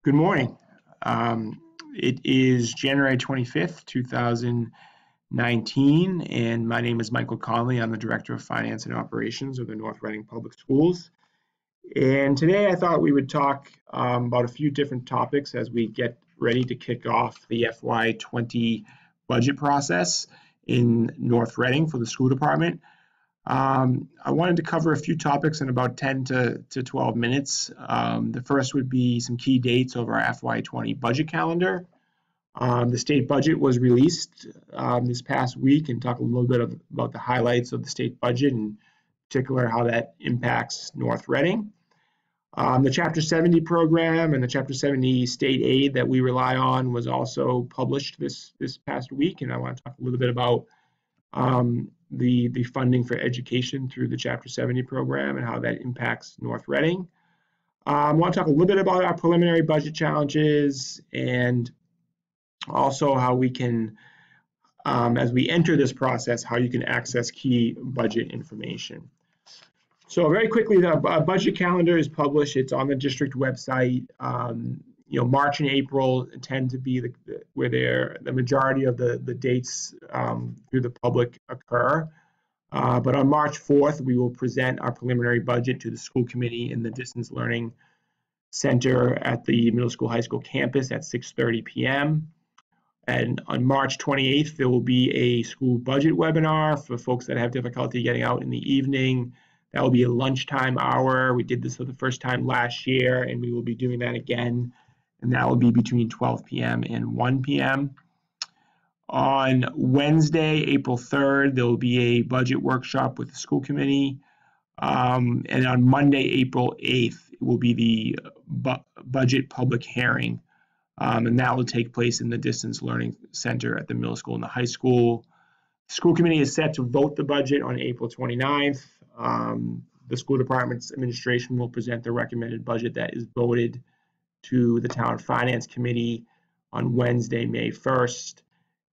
Good morning. It is January 25th, 2019, and my name is Michael Conley. I'm the Director of Finance and Operations of the North Reading Public Schools. And today I thought we would talk about a few different topics as we get ready to kick off the FY20 budget process in North Reading for the school department. I wanted to cover a few topics in about 10 to 12 minutes. The first would be some key dates of our FY20 budget calendar. The state budget was released this past week, and talk a little bit about the highlights of the state budget, and in particular how that impacts North Reading. The Chapter 70 program and the Chapter 70 state aid that we rely on was also published this past week, and I want to talk a little bit about the funding for education through the Chapter 70 program and how that impacts North Reading. I want to talk a little bit about our preliminary budget challenges and also how we can, as we enter this process, how you can access key budget information. So very quickly, the budget calendar is published. It's on the district website. March and April tend to be where the majority of the dates through the public occur. But on March 4th, we will present our preliminary budget to the school committee in the Distance Learning Center at the middle school, high school campus at 6:30 p.m. And on March 28th, there will be a school budget webinar for folks that have difficulty getting out in the evening. That will be a lunchtime hour. We did this for the first time last year, and we will be doing that again. And that will be between 12 p.m. and 1 p.m. On Wednesday, April 3rd, there will be a budget workshop with the school committee. And on Monday, April 8th, it will be the budget public hearing. And that will take place in the Distance Learning Center at the middle school and the high school. The school committee is set to vote the budget on April 29th. The school department's administration will present the recommended budget that is voted to the town finance committee on Wednesday, May 1st.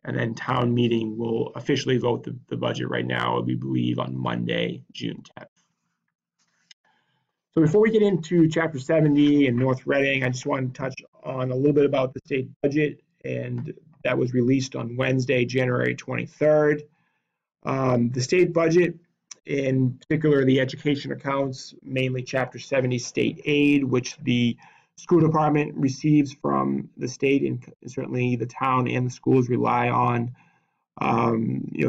And then town meeting will officially vote the budget right now, we believe, on Monday, June 10th. So before we get into Chapter 70 and North Reading, I just want to touch on a little bit about the state budget, and that was released on Wednesday, January 23rd. The state budget, in particular the education accounts, mainly Chapter 70 state aid, which the school department receives from the state, and certainly the town and the schools rely on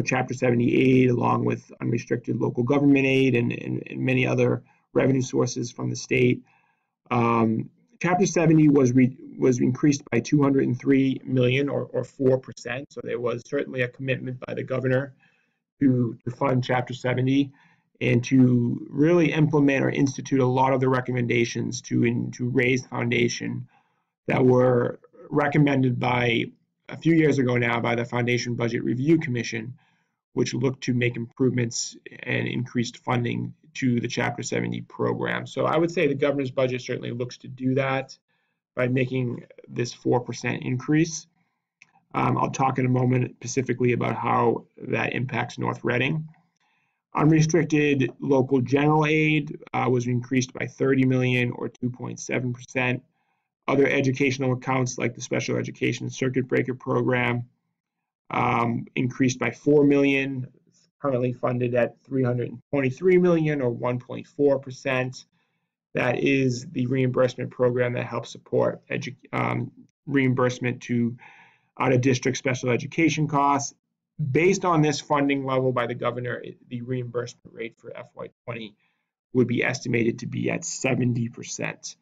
Chapter 70 aid, along with unrestricted local government aid and many other revenue sources from the state. Chapter 70 was increased by $203 million or 4%. So there was certainly a commitment by the governor to fund Chapter 70 and to really implement or institute a lot of the recommendations to raise the foundation that were recommended by a few years ago now by the Foundation Budget Review Commission, which looked to make improvements and increased funding to the Chapter 70 program. So I would say the governor's budget certainly looks to do that by making this 4% increase. I'll talk in a moment specifically about how that impacts North Reading. Unrestricted local general aid was increased by $30 million or 2.7%. Other educational accounts like the special education circuit breaker program increased by $4 million, currently funded at $323 million or 1.4%. That is the reimbursement program that helps support reimbursement to out-of-district special education costs. Based on this funding level by the governor, the reimbursement rate for FY20 would be estimated to be at 70%.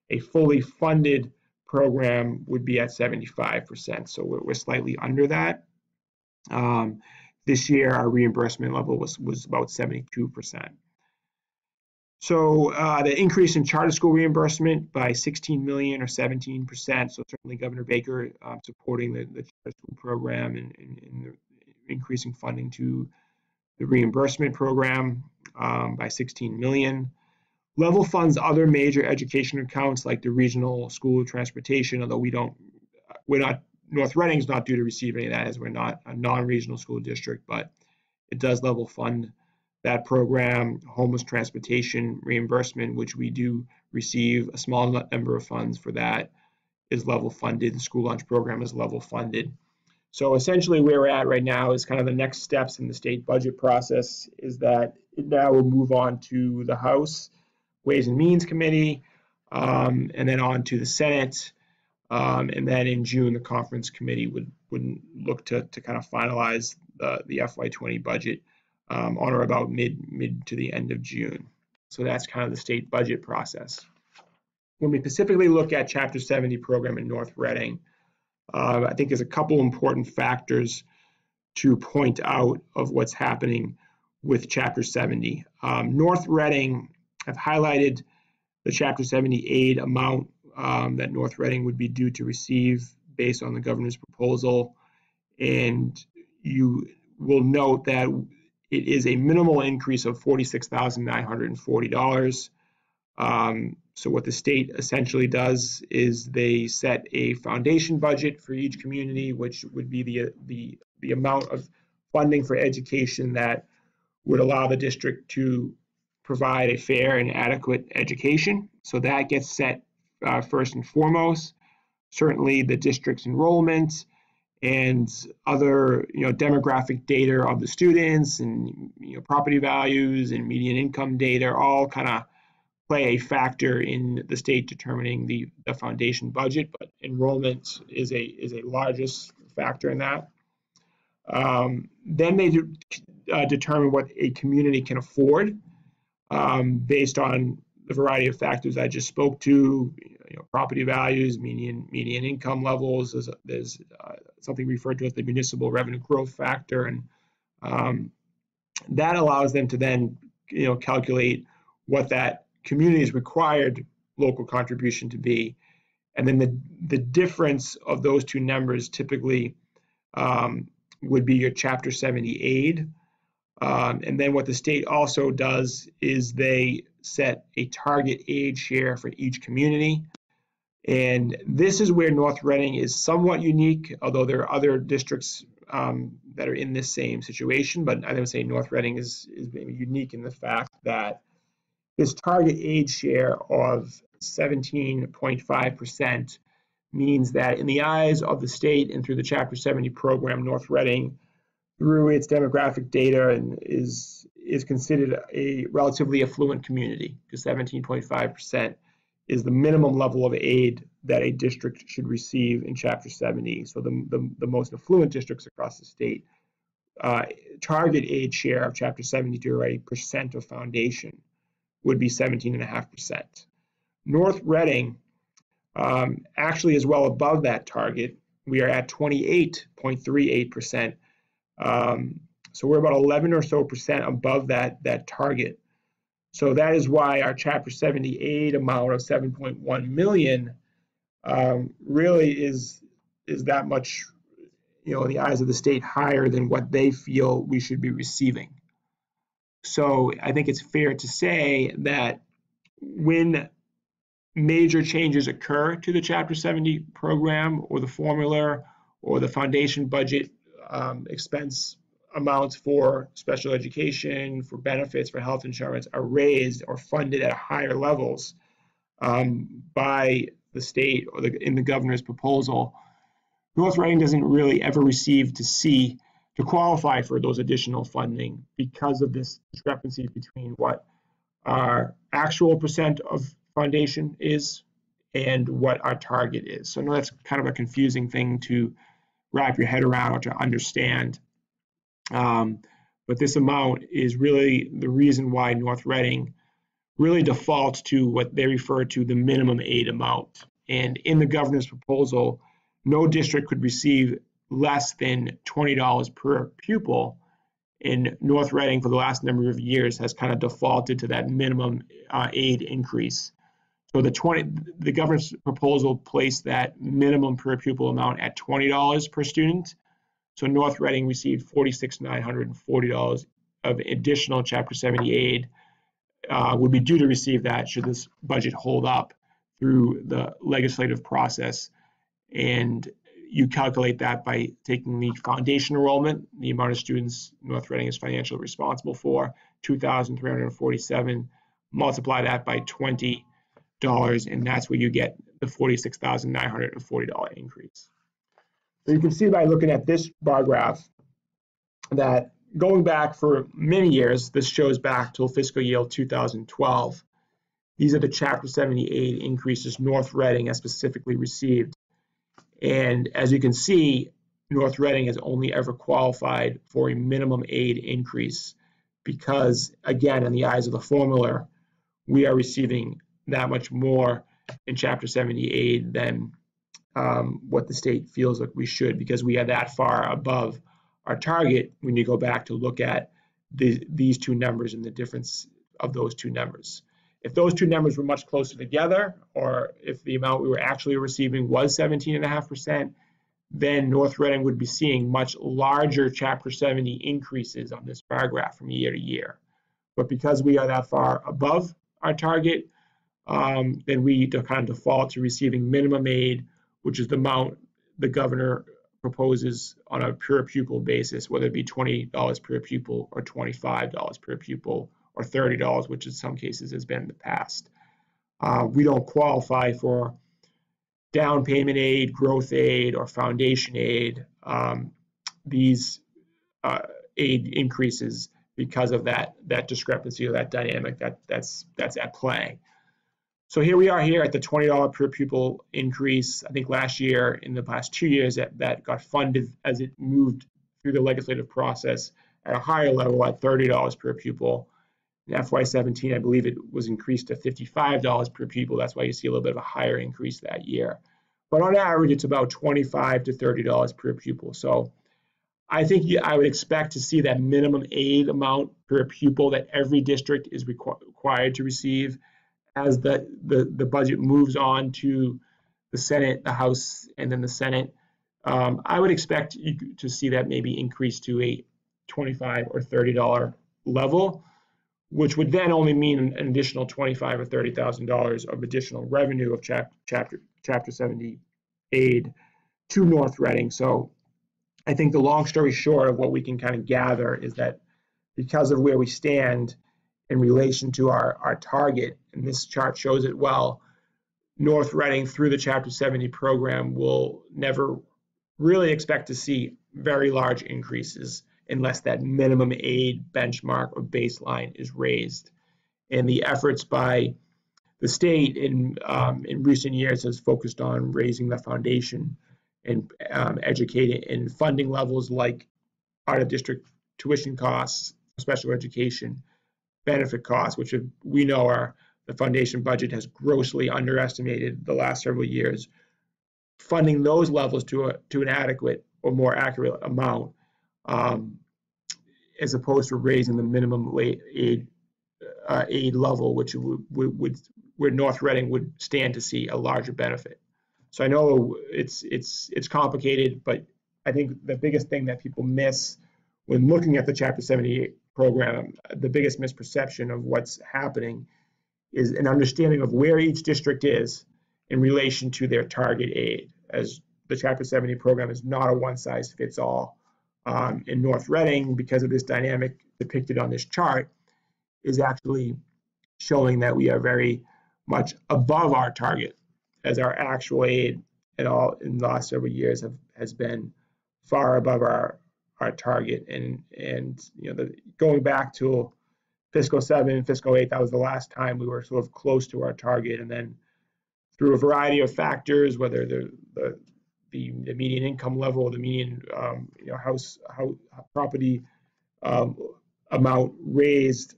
A fully funded program would be at 75%, so we're slightly under that. This year, our reimbursement level was about 72%. So the increase in charter school reimbursement by $16 million or 17%. So certainly Governor Baker supporting the charter school program and increasing funding to the reimbursement program by $16 million. Level funds other major education accounts like the regional school transportation, although North Reading is not due to receive any of that as we're not a non-regional school district, but it does level fund that program. Homeless transportation reimbursement, which we do receive a small number of funds for that, is level funded. The school lunch program is level funded. So essentially where we're at right now is kind of the next steps in the state budget process is that it now will move on to the House Ways and Means Committee, and then on to the Senate. And then in June, the conference committee would look to kind of finalize the FY20 budget on or about mid to the end of June. So that's kind of the state budget process. When we specifically look at Chapter 70 program in North Reading, I think there's a couple important factors to point out of what's happening with Chapter 70. North Reading, I've highlighted the Chapter 70 aid amount that North Reading would be due to receive based on the governor's proposal. And you will note that it is a minimal increase of $46,940. So what the state essentially does is they set a foundation budget for each community, which would be the amount of funding for education that would allow the district to provide a fair and adequate education. So that gets set first and foremost. Certainly the district's enrollment and other demographic data of the students and property values and median income data all kind of play a factor in the state determining the foundation budget, but enrollment is a largest factor in that. Then they determine what a community can afford based on the variety of factors I just spoke to, property values, median income levels. There's something referred to as the municipal revenue growth factor, and that allows them to then calculate what that community's required local contribution to be, and then the difference of those two numbers typically would be your Chapter 70 aid. And then what the state also does is they set a target aid share for each community. And this is where North Reading is somewhat unique, although there are other districts that are in this same situation. But I would say North Reading is maybe unique in the fact that this target aid share of 17.5% means that in the eyes of the state and through the Chapter 70 program, North Reading, through its demographic data, and is considered a relatively affluent community, because 17.5% is the minimum level of aid that a district should receive in Chapter 70. So the most affluent districts across the state target aid share of Chapter 70 to a percent of foundation would be 17.5%. North Reading actually is well above that target. We are at 28.38%. So we're about 11 or so percent above that target. So that is why our Chapter 70 aid amount of $7.1 million really is that much, in the eyes of the state, higher than what they feel we should be receiving. So I think it's fair to say that when major changes occur to the Chapter 70 program or the formula or the foundation budget expense amounts for special education, for benefits, for health insurance are raised or funded at higher levels by the state or in the governor's proposal, North Reading doesn't really ever receive to qualify for those additional funding because of this discrepancy between what our actual percent of foundation is and what our target is. So I know that's kind of a confusing thing to wrap your head around or to understand. But this amount is really the reason why North Reading really defaults to what they refer to the minimum aid amount. And in the governor's proposal, no district could receive less than $20 per pupil. In North Reading, for the last number of years, has kind of defaulted to that minimum aid increase. So the governor's proposal placed that minimum per pupil amount at $20 per student. So North Reading received $46,940 of additional Chapter 70 aid, would be due to receive that should this budget hold up through the legislative process. And you calculate that by taking the foundation enrollment, the amount of students North Reading is financially responsible for, 2,347, multiply that by 20, and that's where you get the $46,940 increase. So you can see by looking at this bar graph that going back for many years, this shows back till fiscal year 2012, these are the Chapter 78 increases North Reading has specifically received. And as you can see, North Reading has only ever qualified for a minimum aid increase because, again, in the eyes of the formula, we are receiving that much more in Chapter 78 than what the state feels like we should, because we are that far above our target when you go back to look at these two numbers and the difference of those two numbers. If those two numbers were much closer together, or if the amount we were actually receiving was 17.5%, then North Reading would be seeing much larger Chapter 70 increases on this bar graph from year to year. But because we are that far above our target, then we kind of default to receiving minimum aid, which is the amount the governor proposes on a per pupil basis, whether it be $20 per pupil or $25 per pupil or $30, which in some cases has been in the past. We don't qualify for down payment aid, growth aid, or foundation aid. These aid increases because of that discrepancy or that dynamic that's at play. So here we are here at the $20 per pupil increase. I think last year, in the past 2 years, that got funded as it moved through the legislative process at a higher level at $30 per pupil. In FY17, I believe it was increased to $55 per pupil. That's why you see a little bit of a higher increase that year. But on average, it's about $25 to $30 per pupil. So I think I would expect to see that minimum aid amount per pupil that every district is required to receive as the budget moves on to the Senate, the House, and then the Senate. I would expect you to see that maybe increase to a $25 or $30 level, which would then only mean an additional $25,000 or $30,000 of additional revenue of Chapter 70 aid to North Reading. So I think the long story short of what we can kind of gather is that because of where we stand in relation to our target, and this chart shows it well, North Reading through the Chapter 70 program will never really expect to see very large increases unless that minimum aid benchmark or baseline is raised. And the efforts by the state in recent years has focused on raising the foundation and educating in funding levels like out-of-district tuition costs, special education, benefit costs, which we know the foundation budget has grossly underestimated the last several years. Funding those levels to an adequate or more accurate amount, as opposed to raising the minimum aid level, which would where North Reading would stand to see a larger benefit. So I know it's complicated, but I think the biggest thing that people miss when looking at the Chapter 78 program, the biggest misperception of what's happening is an understanding of where each district is in relation to their target aid, as the Chapter 70 program is not a one-size-fits-all. In North Reading, because of this dynamic depicted on this chart, is actually showing that we are very much above our target, as our actual aid in the last several years has been far above our target. And going back to fiscal 7, fiscal 8, that was the last time we were sort of close to our target. And then through a variety of factors, whether the median income level, the median house property amount raised,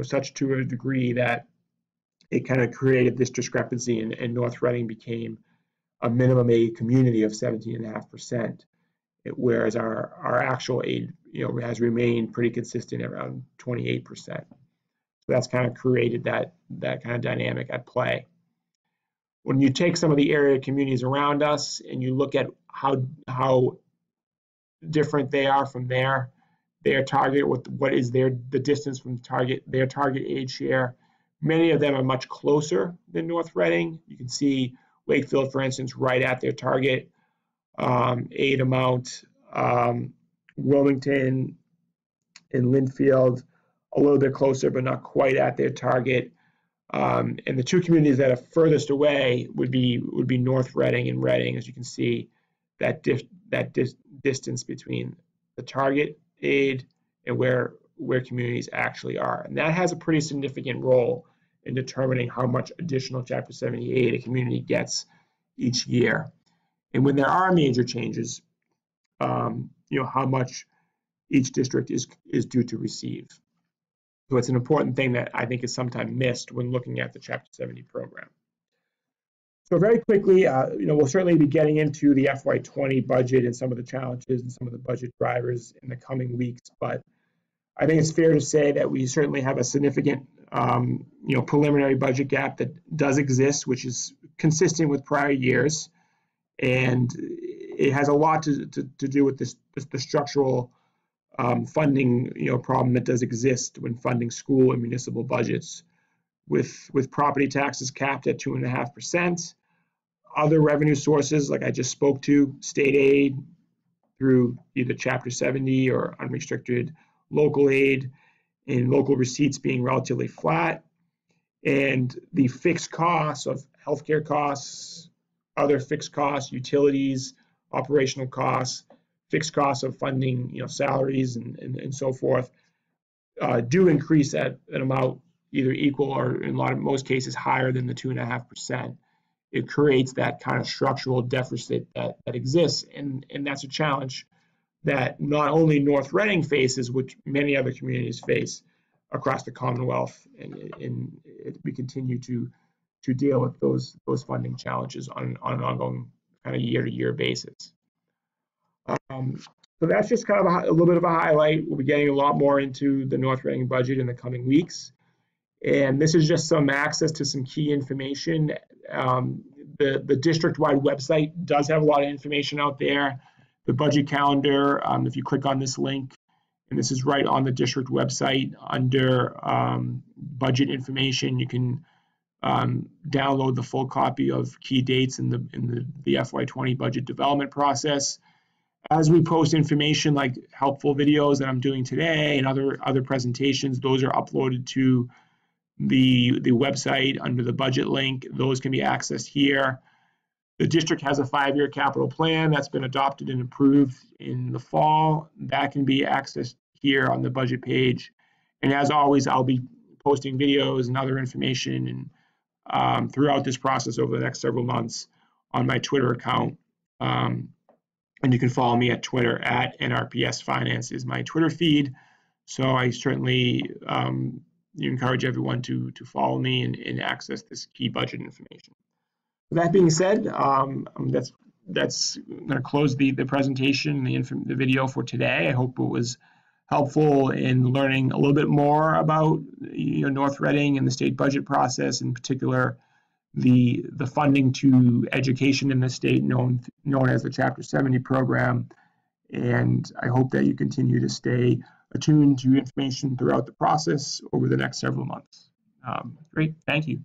such to a degree that it kind of created this discrepancy, and North Reading became a minimum aid community of 17.5%, whereas our actual aid has remained pretty consistent around 28%. So that's kind of created that kind of dynamic at play. When you take some of the area communities around us and you look at how different they are from their target, what is the distance from their target aid share, many of them are much closer than North Reading. You can see Wakefield, for instance, right at their target aid amount. Wilmington and Linfield a little bit closer, but not quite at their target. And the two communities that are furthest away would be North Reading and Reading. As you can see, that distance between the target aid and where communities actually are. And that has a pretty significant role in determining how much additional Chapter 70 aid a community gets each year. And when there are major changes, how much each district is due to receive. So it's an important thing that I think is sometimes missed when looking at the Chapter 70 program. So very quickly, we'll certainly be getting into the FY20 budget and some of the challenges and some of the budget drivers in the coming weeks. But I think it's fair to say that we certainly have a significant, preliminary budget gap that does exist, which is consistent with prior years, and it has a lot to do with the structural funding, problem that does exist when funding school and municipal budgets, with property taxes capped at 2.5%. Other revenue sources, like I just spoke to, state aid through either Chapter 70 or unrestricted local aid, and local receipts being relatively flat, and the fixed costs of healthcare costs, other fixed costs, utilities, operational costs, fixed costs of funding, salaries and so forth, do increase at an amount either equal or in most cases higher than the 2.5%. It creates that kind of structural deficit that exists, and that's a challenge that not only North Reading faces, which many other communities face across the Commonwealth, and we continue to deal with those funding challenges on an ongoing kind of year-to-year basis. So that's just kind of a little bit of a highlight. We'll be getting a lot more into the North Reading budget in the coming weeks. And this is just some access to some key information. The district-wide website does have a lot of information out there. The budget calendar, if you click on this link, and this is right on the district website under budget information, you can download the full copy of key dates in the FY20 budget development process. As we post information like helpful videos that I'm doing today and other presentations, those are uploaded to the website under the budget link. Those can be accessed here. The district has a 5-year capital plan that's been adopted and approved in the fall. That can be accessed here on the budget page. And as always, I'll be posting videos and other information and throughout this process over the next several months on my Twitter account. And you can follow me at Twitter at NRPS Finance is my Twitter feed. So I certainly encourage everyone to follow me and access this key budget information. With that being said, that's going to close the presentation, the video for today. I hope it was helpful in learning a little bit more about North Reading and the state budget process, in particular the funding to education in the state known as the Chapter 70 program. And I hope that you continue to stay attuned to information throughout the process over the next several months. Great, thank you.